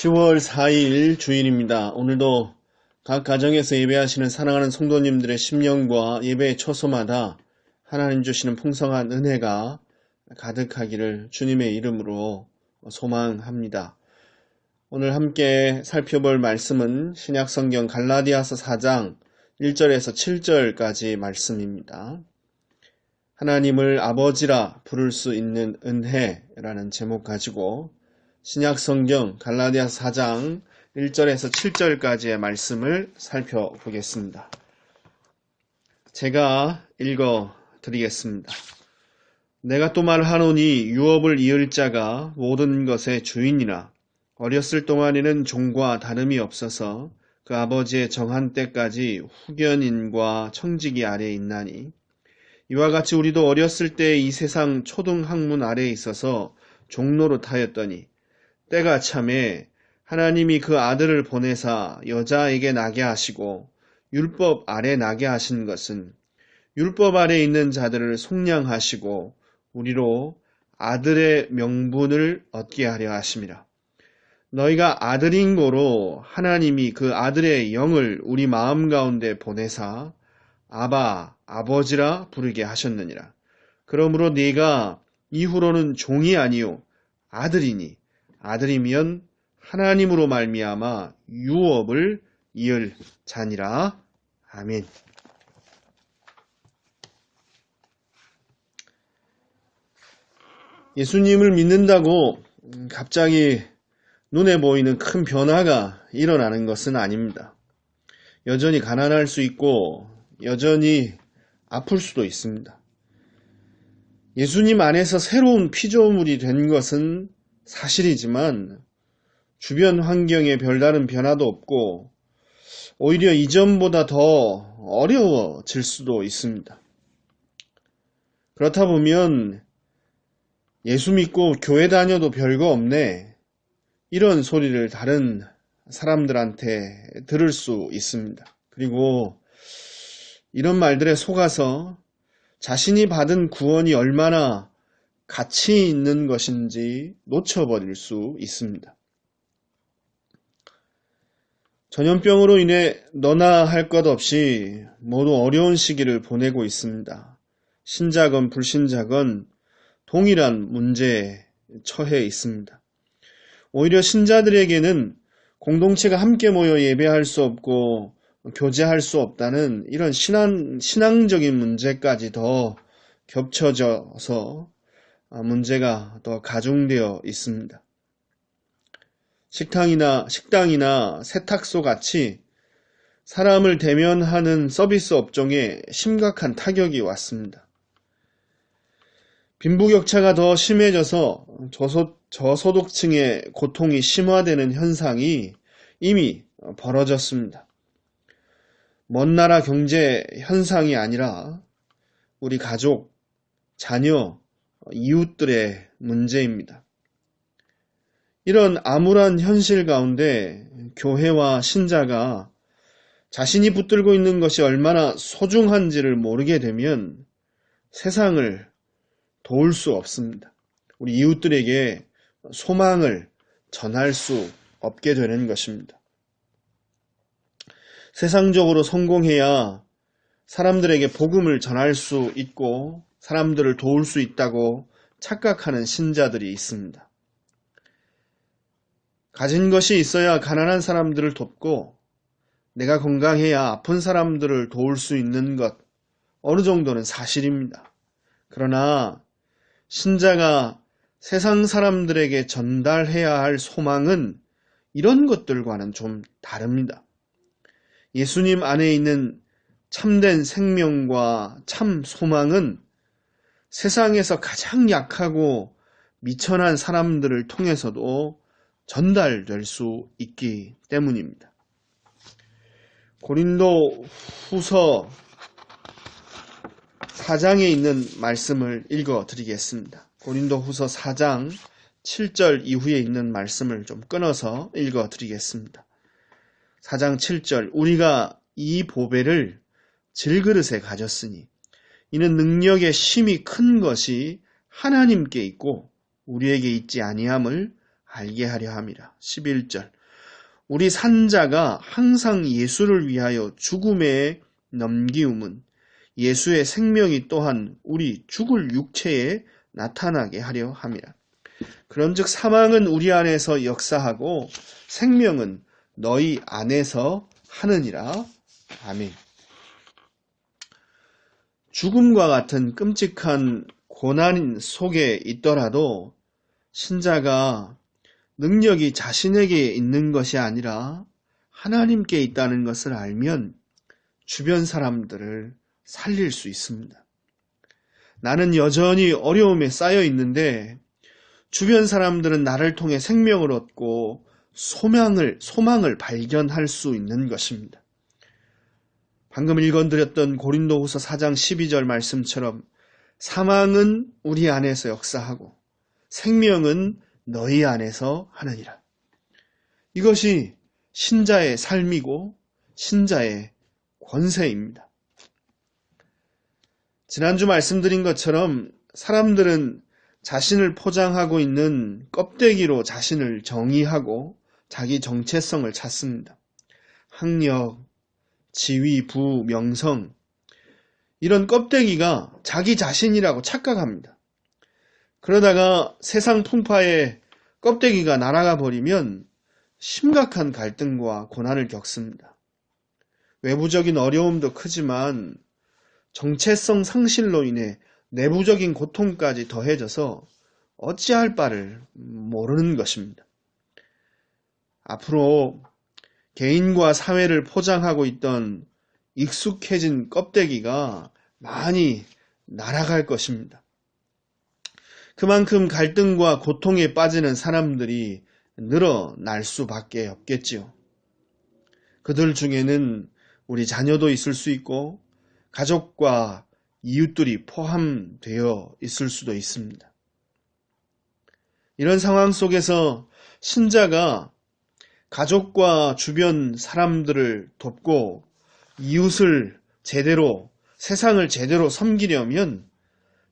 10월 4일 주일입니다. 오늘도 각 가정에서 예배하시는 사랑하는 성도님들의 심령과 예배의 처소마다 하나님 주시는 풍성한 은혜가 가득하기를 주님의 이름으로 소망합니다. 오늘 함께 살펴볼 말씀은 신약성경 갈라디아서 4장 1절에서 7절까지 말씀입니다. 하나님을 아버지라 부를 수 있는 은혜라는 제목 가지고 신약성경 갈라디아서 4장 1절에서 7절까지의 말씀을 살펴보겠습니다. 제가 읽어드리겠습니다. 내가 또 말하노니 유업을 이을 자가 모든 것의 주인이라 어렸을 동안에는 종과 다름이 없어서 그 아버지의 정한 때까지 후견인과 청지기 아래에 있나니 이와 같이 우리도 어렸을 때 이 세상 초등학문 아래에 있어서 종노릇하였더니 때가 참에 하나님이 그 아들을 보내사 여자에게 나게 하시고 율법 아래 나게 하신 것은 율법 아래 있는 자들을 속량하시고 우리로 아들의 명분을 얻게 하려 하심이라. 너희가 아들인 고로 하나님이 그 아들의 영을 우리 마음 가운데 보내사 아바, 아버지라 부르게 하셨느니라. 그러므로 네가 이후로는 종이 아니요 아들이니 아들이면 하나님으로 말미암아 유업을 이을 자니라. 아멘. 예수님을 믿는다고 갑자기 눈에 보이는 큰 변화가 일어나는 것은 아닙니다. 여전히 가난할 수 있고 여전히 아플 수도 있습니다. 예수님 안에서 새로운 피조물이 된 것은 사실이지만 주변 환경에 별다른 변화도 없고 오히려 이전보다 더 어려워질 수도 있습니다. 그렇다 보면 예수 믿고 교회 다녀도 별거 없네, 이런 소리를 다른 사람들한테 들을 수 있습니다. 그리고 이런 말들에 속아서 자신이 받은 구원이 얼마나 가치 있는 것인지 놓쳐버릴 수 있습니다. 전염병으로 인해 너나 할 것 없이 모두 어려운 시기를 보내고 있습니다. 신자건 불신자건 동일한 문제에 처해 있습니다. 오히려 신자들에게는 공동체가 함께 모여 예배할 수 없고 교제할 수 없다는 이런 신앙적인 문제까지 더 겹쳐져서 문제가 더 가중되어 있습니다. 식당이나 세탁소 같이 사람을 대면하는 서비스 업종에 심각한 타격이 왔습니다. 빈부격차가 더 심해져서 저소득층의 고통이 심화되는 현상이 이미 벌어졌습니다. 먼 나라 경제 현상이 아니라 우리 가족, 자녀, 이웃들의 문제입니다. 이런 암울한 현실 가운데 교회와 신자가 자신이 붙들고 있는 것이 얼마나 소중한지를 모르게 되면 세상을 도울 수 없습니다. 우리 이웃들에게 소망을 전할 수 없게 되는 것입니다. 세상적으로 성공해야 사람들에게 복음을 전할 수 있고 사람들을 도울 수 있다고 착각하는 신자들이 있습니다. 가진 것이 있어야 가난한 사람들을 돕고 내가 건강해야 아픈 사람들을 도울 수 있는 것, 어느 정도는 사실입니다. 그러나 신자가 세상 사람들에게 전달해야 할 소망은 이런 것들과는 좀 다릅니다. 예수님 안에 있는 참된 생명과 참 소망은 세상에서 가장 약하고 미천한 사람들을 통해서도 전달될 수 있기 때문입니다. 고린도 후서 4장에 있는 말씀을 읽어드리겠습니다. 고린도 후서 4장 7절 이후에 있는 말씀을 좀 끊어서 읽어드리겠습니다. 4장 7절, 우리가 이 보배를 질그릇에 가졌으니 이는 능력의 심이 큰 것이 하나님께 있고 우리에게 있지 아니함을 알게 하려 함이라. 11절. 우리 산자가 항상 예수를 위하여 죽음에 넘기움은 예수의 생명이 또한 우리 죽을 육체에 나타나게 하려 함이라. 그런즉 사망은 우리 안에서 역사하고 생명은 너희 안에서 하느니라. 아멘. 죽음과 같은 끔찍한 고난 속에 있더라도 신자가 능력이 자신에게 있는 것이 아니라 하나님께 있다는 것을 알면 주변 사람들을 살릴 수 있습니다. 나는 여전히 어려움에 쌓여 있는데 주변 사람들은 나를 통해 생명을 얻고 소망을 발견할 수 있는 것입니다. 방금 읽어드렸던 고린도후서 4장 12절 말씀처럼 사망은 우리 안에서 역사하고 생명은 너희 안에서 하느니라. 이것이 신자의 삶이고 신자의 권세입니다. 지난주 말씀드린 것처럼 사람들은 자신을 포장하고 있는 껍데기로 자신을 정의하고 자기 정체성을 찾습니다. 학력, 지위, 부, 명성, 이런 껍데기가 자기 자신이라고 착각합니다. 그러다가 세상 풍파에 껍데기가 날아가 버리면 심각한 갈등과 고난을 겪습니다. 외부적인 어려움도 크지만 정체성 상실로 인해 내부적인 고통까지 더해져서 어찌할 바를 모르는 것입니다. 앞으로 개인과 사회를 포장하고 있던 익숙해진 껍데기가 많이 날아갈 것입니다. 그만큼 갈등과 고통에 빠지는 사람들이 늘어날 수밖에 없겠지요. 그들 중에는 우리 자녀도 있을 수 있고 가족과 이웃들이 포함되어 있을 수도 있습니다. 이런 상황 속에서 신자가 가족과 주변 사람들을 돕고 이웃을 제대로, 세상을 제대로 섬기려면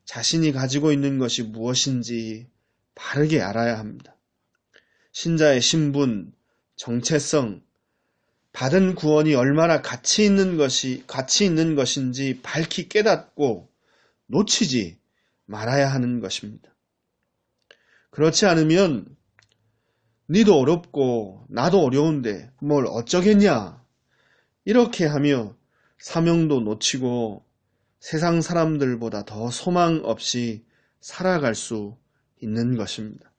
자신이 가지고 있는 것이 무엇인지 바르게 알아야 합니다. 신자의 신분, 정체성, 받은 구원이 얼마나 가치 있는 것인지 밝히 깨닫고 놓치지 말아야 하는 것입니다. 그렇지 않으면 니도 어렵고 나도 어려운데 뭘 어쩌겠냐 이렇게 하며 사명도 놓치고 세상 사람들보다 더 소망 없이 살아갈 수 있는 것입니다.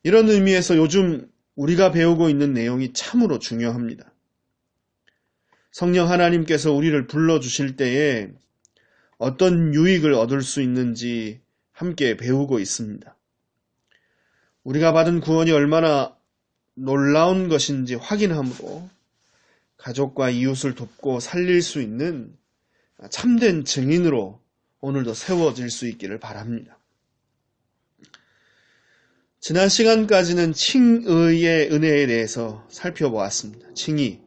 이런 의미에서 요즘 우리가 배우고 있는 내용이 참으로 중요합니다. 성령 하나님께서 우리를 불러주실 때에 어떤 유익을 얻을 수 있는지 함께 배우고 있습니다. 우리가 받은 구원이 얼마나 놀라운 것인지 확인함으로 가족과 이웃을 돕고 살릴 수 있는 참된 증인으로 오늘도 세워질 수 있기를 바랍니다. 지난 시간까지는 칭의의 은혜에 대해서 살펴보았습니다. 칭의,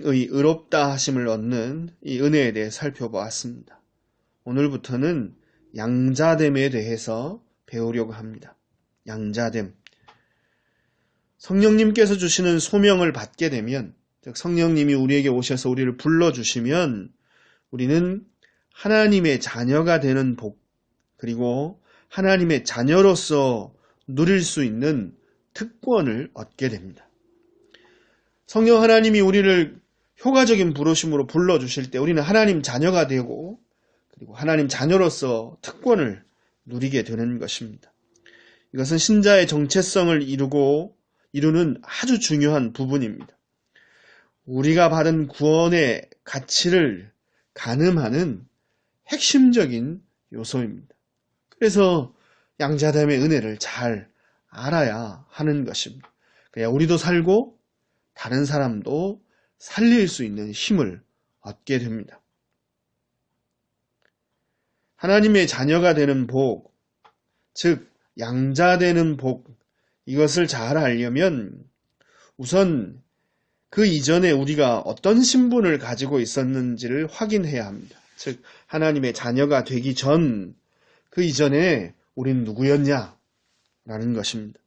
의롭다 하심을 얻는 이 은혜에 대해 살펴보았습니다. 오늘부터는 양자됨에 대해서 배우려고 합니다. 양자됨. 성령님께서 주시는 소명을 받게 되면, 즉 성령님이 우리에게 오셔서 우리를 불러주시면 우리는 하나님의 자녀가 되는 복, 그리고 하나님의 자녀로서 누릴 수 있는 특권을 얻게 됩니다. 성령 하나님이 우리를 효과적인 부르심으로 불러주실 때 우리는 하나님 자녀가 되고 그리고 하나님 자녀로서 특권을 누리게 되는 것입니다. 이것은 신자의 정체성을 이루는 아주 중요한 부분입니다. 우리가 받은 구원의 가치를 가늠하는 핵심적인 요소입니다. 그래서 양자됨의 은혜를 잘 알아야 하는 것입니다. 그래야 우리도 살고 다른 사람도 살릴 수 있는 힘을 얻게 됩니다. 하나님의 자녀가 되는 복, 즉 양자되는 복, 이것을 잘 알려면 우선 그 이전에 우리가 어떤 신분을 가지고 있었는지를 확인해야 합니다. 즉 하나님의 자녀가 되기 전 그 이전에 우리는 누구였냐? 라는 것입니다.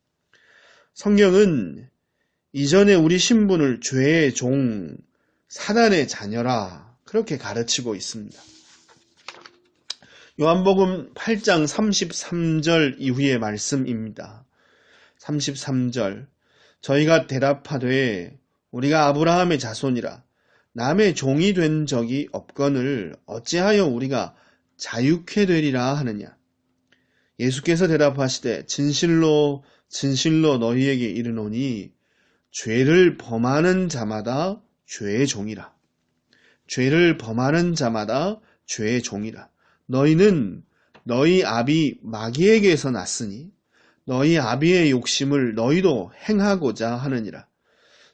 성경은 이전에 우리 신분을 죄의 종, 사단의 자녀라 그렇게 가르치고 있습니다. 요한복음 8장 33절 이후의 말씀입니다. 33절 저희가 대답하되 우리가 아브라함의 자손이라 남의 종이 된 적이 없거늘 어찌하여 우리가 자유케 되리라 하느냐. 예수께서 대답하시되 진실로 진실로 너희에게 이르노니 죄를 범하는 자마다 죄의 종이라. 죄를 범하는 자마다 죄의 종이라. 너희는 너희 아비 마귀에게서 났으니 너희 아비의 욕심을 너희도 행하고자 하느니라.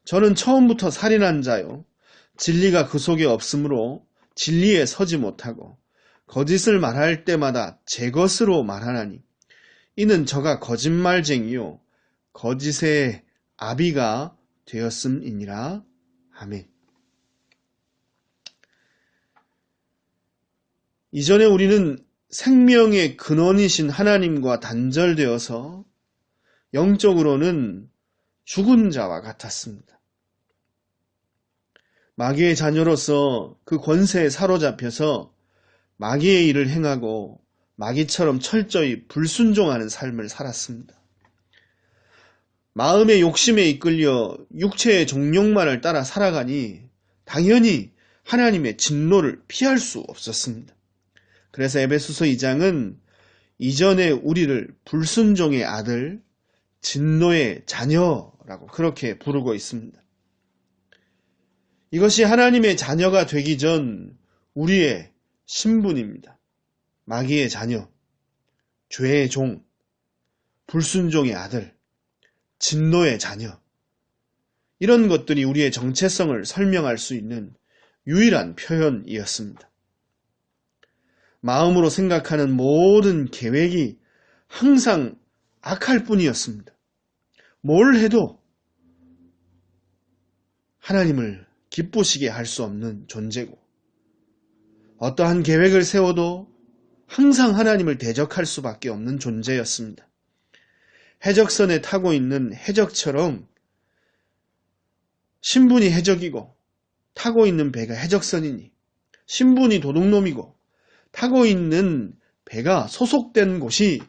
저는 처음부터 살인한 자요 진리가 그 속에 없으므로 진리에 서지 못하고 거짓을 말할 때마다 제 것으로 말하나니 이는 저가 거짓말쟁이요 거짓의 아비가 되었음이니라. 아멘. 이전에 우리는 생명의 근원이신 하나님과 단절되어서 영적으로는 죽은 자와 같았습니다. 마귀의 자녀로서 그 권세에 사로잡혀서 마귀의 일을 행하고 마귀처럼 철저히 불순종하는 삶을 살았습니다. 마음의 욕심에 이끌려 육체의 종욕만을 따라 살아가니 당연히 하나님의 진노를 피할 수 없었습니다. 그래서 에베소서 2장은 이전에 우리를 불순종의 아들, 진노의 자녀라고 그렇게 부르고 있습니다. 이것이 하나님의 자녀가 되기 전 우리의 신분입니다. 마귀의 자녀, 죄의 종, 불순종의 아들, 진노의 자녀. 이런 것들이 우리의 정체성을 설명할 수 있는 유일한 표현이었습니다. 마음으로 생각하는 모든 계획이 항상 악할 뿐이었습니다. 뭘 해도 하나님을 기쁘시게 할 수 없는 존재고 어떠한 계획을 세워도 항상 하나님을 대적할 수밖에 없는 존재였습니다. 해적선에 타고 있는 해적처럼 신분이 해적이고 타고 있는 배가 해적선이니 신분이 도둑놈이고 타고 있는 배가 소속된 곳이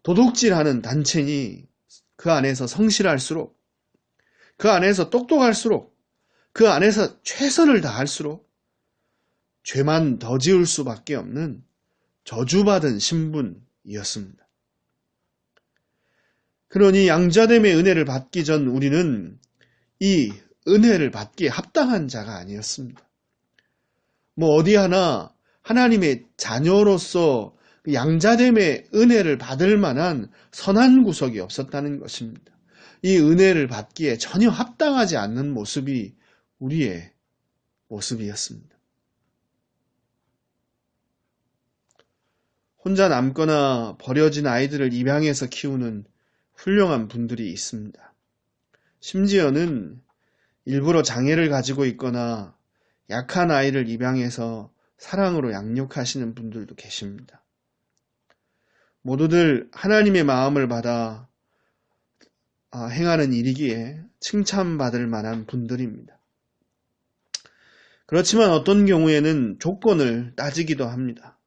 도둑질하는 단체니 그 안에서 성실할수록 그 안에서 똑똑할수록 그 안에서 최선을 다할수록 죄만 더 지을 수밖에 없는 저주받은 신분이었습니다. 그러니 양자됨의 은혜를 받기 전 우리는 이 은혜를 받기에 합당한 자가 아니었습니다. 어디 하나 하나님의 자녀로서 양자됨의 은혜를 받을 만한 선한 구석이 없었다는 것입니다. 이 은혜를 받기에 전혀 합당하지 않는 모습이 우리의 모습이었습니다. 혼자 남거나 버려진 아이들을 입양해서 키우는 훌륭한 분들이 있습니다. 심지어는 일부러 장애를 가지고 있거나 약한 아이를 입양해서 사랑으로 양육하시는 분들도 계십니다. 모두들 하나님의 마음을 받아 행하는 일이기에 칭찬받을 만한 분들입니다. 그렇지만 어떤 경우에는 조건을 따지기도 합니다.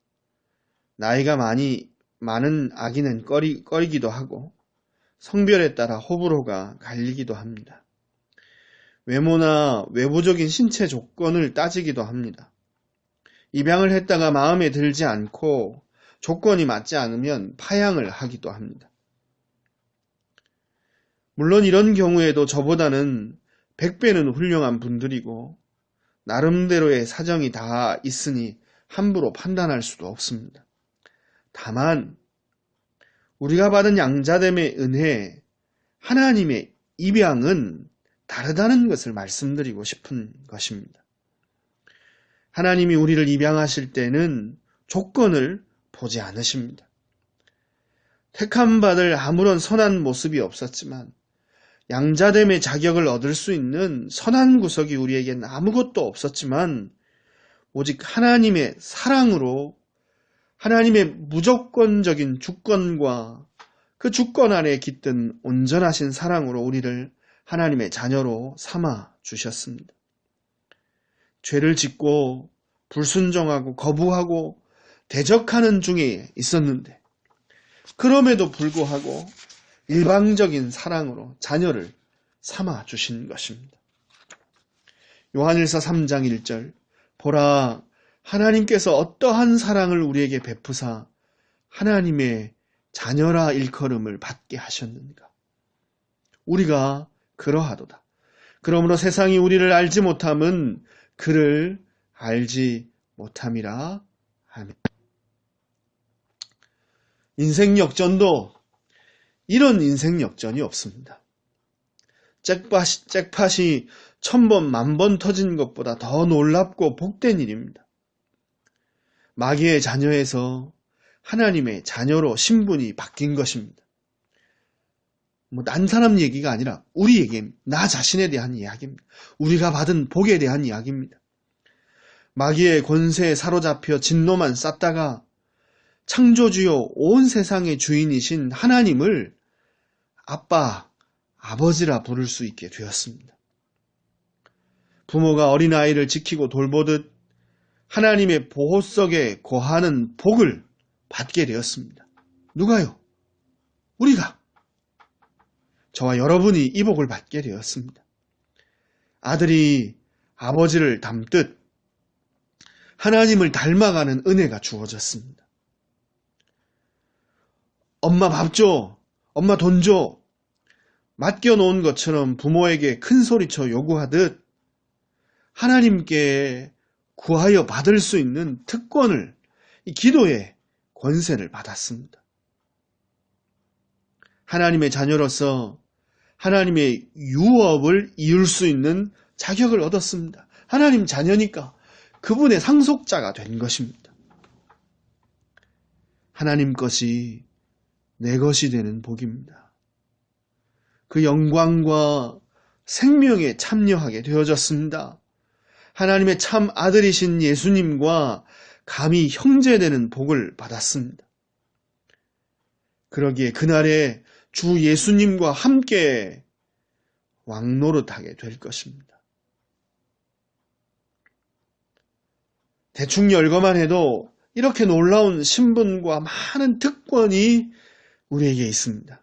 나이가 많은 아기는 꺼리기도 하고 성별에 따라 호불호가 갈리기도 합니다. 외모나 외부적인 신체 조건을 따지기도 합니다. 입양을 했다가 마음에 들지 않고 조건이 맞지 않으면 파양을 하기도 합니다. 물론 이런 경우에도 저보다는 100배는 훌륭한 분들이고 나름대로의 사정이 다 있으니 함부로 판단할 수도 없습니다. 다만 우리가 받은 양자됨의 은혜, 하나님의 입양은 다르다는 것을 말씀드리고 싶은 것입니다. 하나님이 우리를 입양하실 때는 조건을 보지 않으십니다. 택함받을 아무런 선한 모습이 없었지만 양자됨의 자격을 얻을 수 있는 선한 구석이 우리에겐 아무것도 없었지만 오직 하나님의 사랑으로 하나님의 무조건적인 주권과 그 주권 안에 깃든 온전하신 사랑으로 우리를 하나님의 자녀로 삼아 주셨습니다. 죄를 짓고 불순종하고 거부하고 대적하는 중에 있었는데 그럼에도 불구하고 일방적인 사랑으로 자녀를 삼아 주신 것입니다. 요한일서 3장 1절 보라 하나님께서 어떠한 사랑을 우리에게 베푸사 하나님의 자녀라 일컬음을 받게 하셨는가. 우리가 그러하도다. 그러므로 세상이 우리를 알지 못함은 그를 알지 못함이라. 아멘. 인생 역전도 이런 인생 역전이 없습니다. 잭팟이 1000번, 10,000번 터진 것보다 더 놀랍고 복된 일입니다. 마귀의 자녀에서 하나님의 자녀로 신분이 바뀐 것입니다. 난 사람 얘기가 아니라 우리 얘기입니다. 나 자신에 대한 이야기입니다. 우리가 받은 복에 대한 이야기입니다. 마귀의 권세에 사로잡혀 진노만 쌓다가 창조주요 온 세상의 주인이신 하나님을 아빠, 아버지라 부를 수 있게 되었습니다. 부모가 어린아이를 지키고 돌보듯 하나님의 보호 속에 거하는 복을 받게 되었습니다. 누가요? 우리가. 저와 여러분이 이 복을 받게 되었습니다. 아들이 아버지를 닮듯 하나님을 닮아가는 은혜가 주어졌습니다. 엄마 밥 줘, 엄마 돈 줘, 맡겨놓은 것처럼 부모에게 큰 소리쳐 요구하듯 하나님께 구하여 받을 수 있는 특권을, 이 기도의 권세를 받았습니다. 하나님의 자녀로서 하나님의 유업을 이룰 수 있는 자격을 얻었습니다. 하나님 자녀니까 그분의 상속자가 된 것입니다. 하나님 것이 내 것이 되는 복입니다. 그 영광과 생명에 참여하게 되어졌습니다. 하나님의 참 아들이신 예수님과 감히 형제되는 복을 받았습니다. 그러기에 그날에 주 예수님과 함께 왕노릇하게 될 것입니다. 대충 열거만 해도 이렇게 놀라운 신분과 많은 특권이 우리에게 있습니다.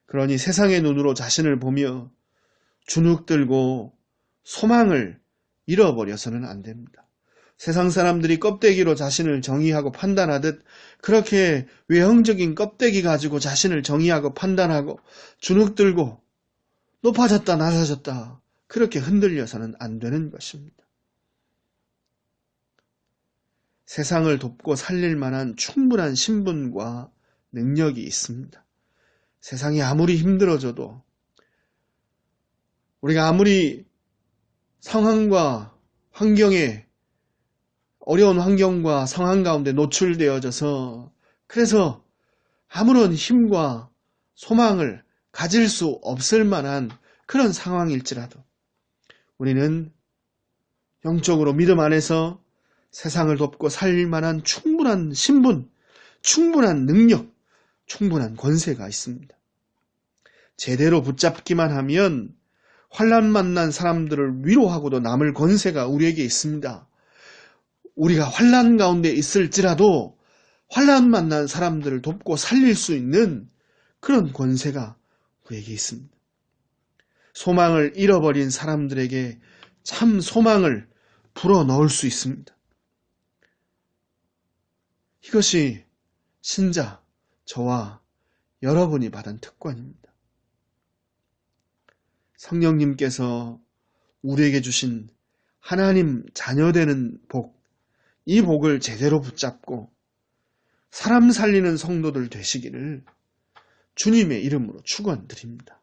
그러니 세상의 눈으로 자신을 보며 주눅들고 소망을 잃어버려서는 안 됩니다. 세상 사람들이 껍데기로 자신을 정의하고 판단하듯 그렇게 외형적인 껍데기 가지고 자신을 정의하고 판단하고 주눅들고 높아졌다 낮아졌다 그렇게 흔들려서는 안 되는 것입니다. 세상을 돕고 살릴 만한 충분한 신분과 능력이 있습니다. 세상이 아무리 힘들어져도 우리가 아무리 상황과 환경에 어려운 환경과 상황 가운데 노출되어져서 그래서 아무런 힘과 소망을 가질 수 없을 만한 그런 상황일지라도 우리는 영적으로 믿음 안에서 세상을 돕고 살릴 만한 충분한 신분, 충분한 능력, 충분한 권세가 있습니다. 제대로 붙잡기만 하면 환난 만난 사람들을 위로하고도 남을 권세가 우리에게 있습니다. 우리가 환난 가운데 있을지라도 환난 만난 사람들을 돕고 살릴 수 있는 그런 권세가 우리에게 있습니다. 소망을 잃어버린 사람들에게 참 소망을 불어넣을 수 있습니다. 이것이 신자, 저와 여러분이 받은 특권입니다. 성령님께서 우리에게 주신 하나님 자녀되는 복, 이 복을 제대로 붙잡고 사람 살리는 성도들 되시기를 주님의 이름으로 축원드립니다.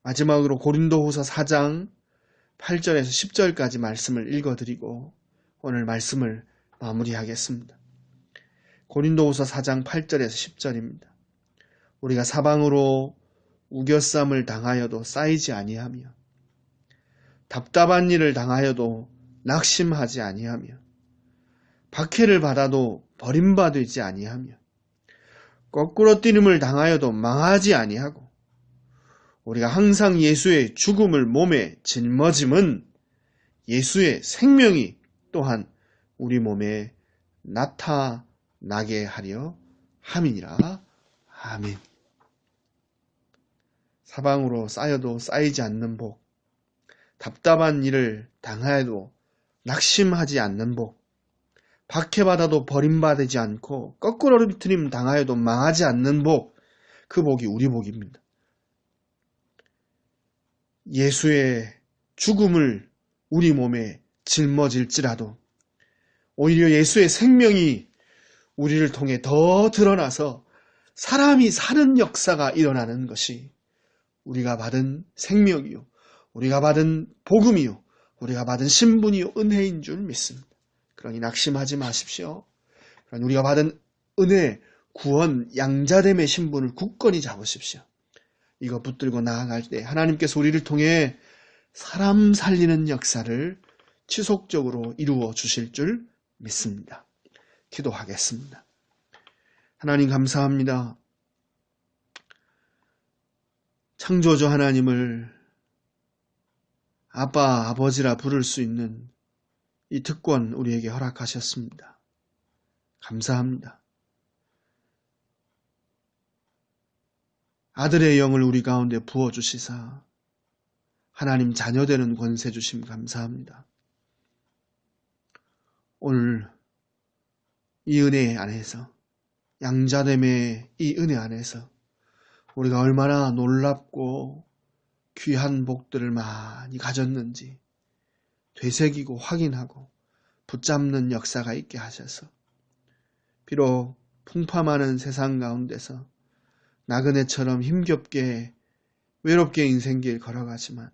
마지막으로 고린도후서 4장 8절에서 10절까지 말씀을 읽어드리고 오늘 말씀을 마무리하겠습니다. 고린도후서 4장 8절에서 10절입니다. 우리가 사방으로 우겨쌈을 당하여도 쌓이지 아니하며 답답한 일을 당하여도 낙심하지 아니하며 박해를 받아도 버림받지 아니하며 거꾸로 뛰림을 당하여도 망하지 아니하고 우리가 항상 예수의 죽음을 몸에 짊어짐은 예수의 생명이 또한 우리 몸에 나타나게 하려 함이니라. 아멘. 사방으로 쌓여도 쌓이지 않는 복, 답답한 일을 당하여도 낙심하지 않는 복, 박해받아도 버림받지 않고 거꾸로 비틀림 당하여도 망하지 않는 복, 그 복이 우리 복입니다. 예수의 죽음을 우리 몸에 짊어질지라도 오히려 예수의 생명이 우리를 통해 더 드러나서 사람이 사는 역사가 일어나는 것이 우리가 받은 생명이요, 우리가 받은 복음이요, 우리가 받은 신분이요, 은혜인 줄 믿습니다. 그러니 낙심하지 마십시오. 그러니 우리가 받은 은혜, 구원, 양자됨의 신분을 굳건히 잡으십시오. 이거 붙들고 나아갈 때 하나님께서 우리를 통해 사람 살리는 역사를 지속적으로 이루어 주실 줄 믿습니다. 기도하겠습니다. 하나님 감사합니다. 창조주 하나님을 아빠, 아버지라 부를 수 있는 이 특권 우리에게 허락하셨습니다. 감사합니다. 아들의 영을 우리 가운데 부어주시사 하나님 자녀되는 권세 주심 감사합니다. 오늘 이 은혜 안에서, 양자됨의 이 은혜 안에서 우리가 얼마나 놀랍고 귀한 복들을 많이 가졌는지 되새기고 확인하고 붙잡는 역사가 있게 하셔서 비록 풍파많은 세상 가운데서 나그네처럼 힘겹게 외롭게 인생길 걸어가지만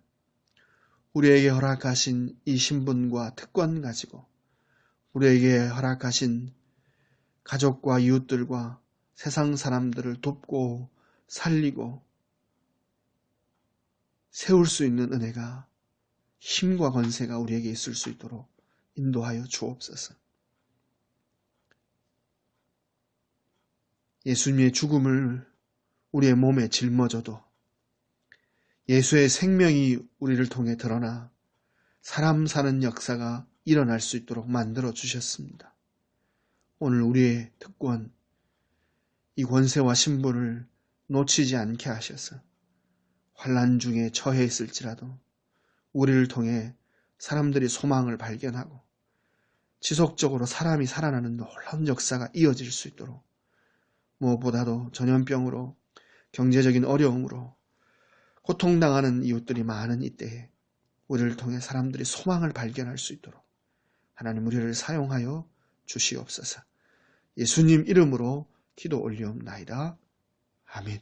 우리에게 허락하신 이 신분과 특권 가지고 우리에게 허락하신 가족과 이웃들과 세상 사람들을 돕고 살리고 세울 수 있는 은혜가, 힘과 권세가 우리에게 있을 수 있도록 인도하여 주옵소서. 예수님의 죽음을 우리의 몸에 짊어져도 예수의 생명이 우리를 통해 드러나 사람 사는 역사가 일어날 수 있도록 만들어 주셨습니다. 오늘 우리의 특권, 이 권세와 신분을 놓치지 않게 하셔서 환난 중에 처해 있을지라도 우리를 통해 사람들이 소망을 발견하고 지속적으로 사람이 살아나는 놀라운 역사가 이어질 수 있도록, 무엇보다도 전염병으로 경제적인 어려움으로 고통당하는 이웃들이 많은 이때에 우리를 통해 사람들이 소망을 발견할 수 있도록 하나님 우리를 사용하여 주시옵소서. 예수님 이름으로 기도 올리옵나이다. 아멘.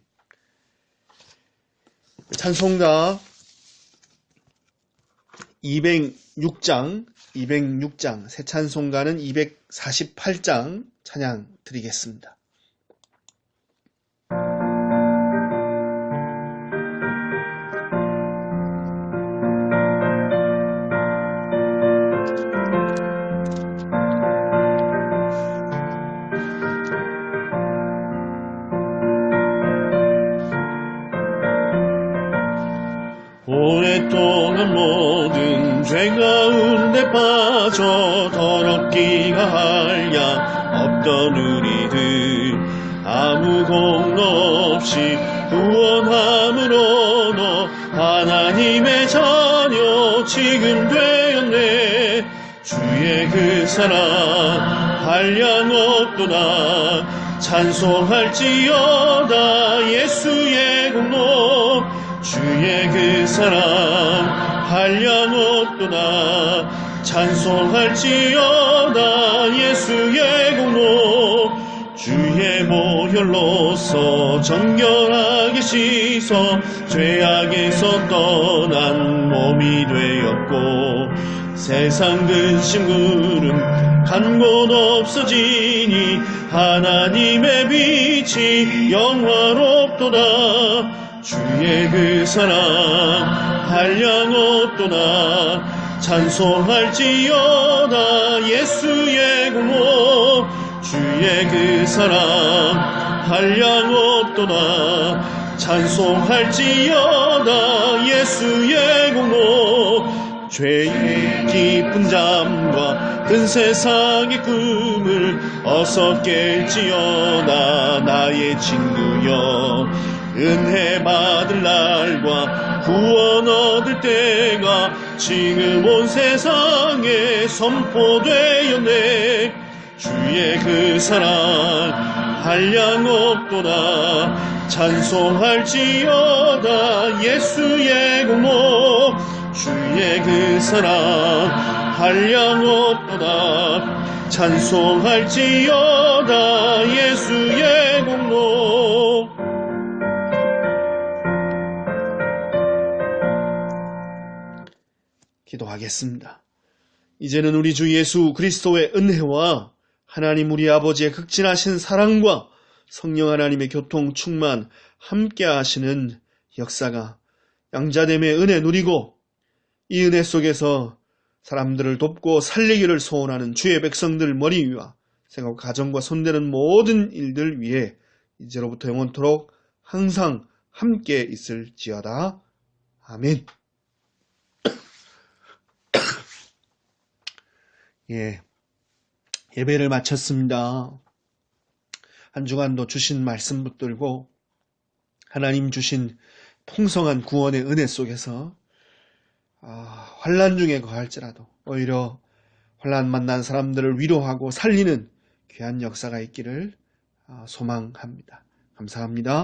찬송가 206장, 새 찬송가는 248장 찬양 드리겠습니다. 오랫동안 모든 죄 가운데 빠져 더럽기가 한량 없던 우리들 아무 공로 없이 구원함으로 너 하나님의 자녀 지금 되었네. 주의 그 사랑 한량 없도다. 찬송할지어다 예수의 공로. 주의 그 사랑 한량 없도다. 찬송할지어다 예수의 공로. 주의 보혈로서 정결하게 씻어 죄악에서 떠난 몸이 되었고 세상 근심 구름 간 곳 없어지니 하나님의 빛이 영화롭도다. 주의 그 사랑 한량 없도다. 찬송할지어다 예수의 공로. 주의 그 사랑 한량없도다 찬송할지어다 예수의 공로 죄의 깊은 잠과 큰 세상의 꿈을 어서 깰지어다 나의 친구여 은혜 받을 날과 구원 얻을 때가 지금 온 세상에 선포되었네 주의 그 사랑 한량없도다 찬송할지어다 예수의 공로 주의 그 사랑 한량없도다 찬송할지어다 예수의 공로 기도하겠습니다. 이제는 우리 주 예수 그리스도의 은혜와 하나님 우리 아버지의 극진하신 사랑과 성령 하나님의 교통 충만 함께 하시는 역사가 양자됨의 은혜 누리고 이 은혜 속에서 사람들을 돕고 살리기를 소원하는 주의 백성들 머리 위와 생각 가정과 손대는 모든 일들 위에 이제로부터 영원토록 항상 함께 있을지어다. 아멘. 예배를 마쳤습니다. 한 주간도 주신 말씀 붙들고 하나님 주신 풍성한 구원의 은혜 속에서 환난 중에 거할지라도 오히려 환난 만난 사람들을 위로하고 살리는 귀한 역사가 있기를 소망합니다. 감사합니다.